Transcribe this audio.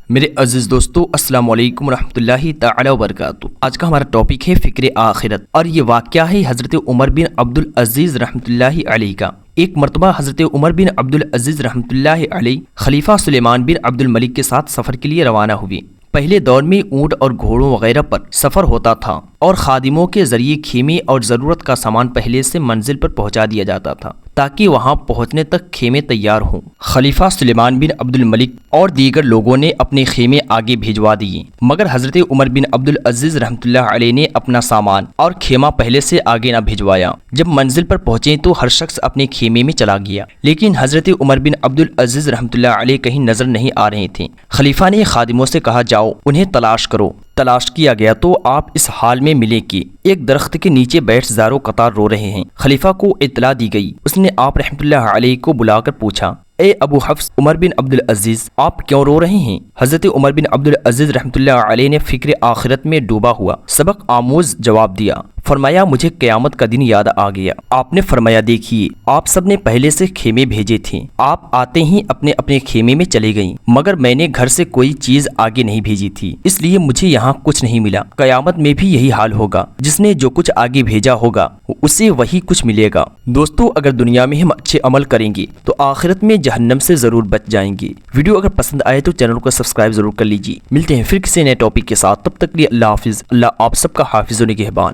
میرے عزیز دوستو، السلام علیکم ورحمۃ اللہ تعالی وبرکاتہ۔ آج کا ہمارا ٹاپک ہے فکر آخرت، اور یہ واقعہ ہے حضرت عمر بن عبدالعزیز رحمۃ اللہ علیہ کا۔ ایک مرتبہ حضرت عمر بن عبدالعزیز رحمۃ اللہ علیہ خلیفہ سلیمان بن عبد الملک کے ساتھ سفر کے لیے روانہ ہوئے۔ پہلے دور میں اونٹ اور گھوڑوں وغیرہ پر سفر ہوتا تھا اور خادموں کے ذریعے خیمے اور ضرورت کا سامان پہلے سے منزل پر پہنچا دیا جاتا تھا تاکہ وہاں پہنچنے تک خیمے تیار ہوں۔ خلیفہ سلیمان بن عبد الملک اور دیگر لوگوں نے اپنے خیمے آگے بھیجوا دیے، مگر حضرت عمر بن عبدالعزیز رحمۃ اللہ علیہ نے اپنا سامان اور خیمہ پہلے سے آگے نہ بھیجوایا۔ جب منزل پر پہنچے تو ہر شخص اپنے خیمے میں چلا گیا، لیکن حضرت عمر بن عبدالعزیز رحمۃ اللہ علیہ کہیں نظر نہیں آ رہے تھے۔ خلیفہ نے خادموں سے کہا، جاؤ انہیں تلاش کرو۔ تلاش کیا گیا تو آپ اس حال میں ملے کہ ایک درخت کے نیچے بیٹھ زارو قطار رو رہے ہیں۔ خلیفہ کو اطلاع دی گئی۔ اس نے آپ رحمۃ اللہ علیہ کو بلا کر پوچھا، اے ابو حفص عمر بن عبدالعزیز، آپ کیوں رو رہے ہیں؟ حضرت عمر بن عبدالعزیز رحمۃ اللہ علیہ نے فکر آخرت میں ڈوبا ہوا سبق آموز جواب دیا۔ فرمایا، مجھے قیامت کا دن یاد آ گیا۔ آپ نے فرمایا، دیکھیے آپ سب نے پہلے سے خیمے بھیجے تھے، آپ آتے ہی اپنے اپنے خیمے میں چلے گئیں، مگر میں نے گھر سے کوئی چیز آگے نہیں بھیجی تھی، اس لیے مجھے یہاں کچھ نہیں ملا۔ قیامت میں بھی یہی حال ہوگا، جس نے جو کچھ آگے بھیجا ہوگا اسے وہی کچھ ملے گا۔ دوستو، اگر دنیا میں ہم اچھے عمل کریں گے تو آخرت میں جہنم سے ضرور بچ جائیں گے۔ ویڈیو اگر پسند آئے تو چینل کو سبسکرائب ضرور کر لیجیے۔ ملتے ہیں پھر کسی نئے ٹاپک کے ساتھ، تب تک لیے اللہ حافظ۔ اللہ آپ سب کا حافظ و نگہبان۔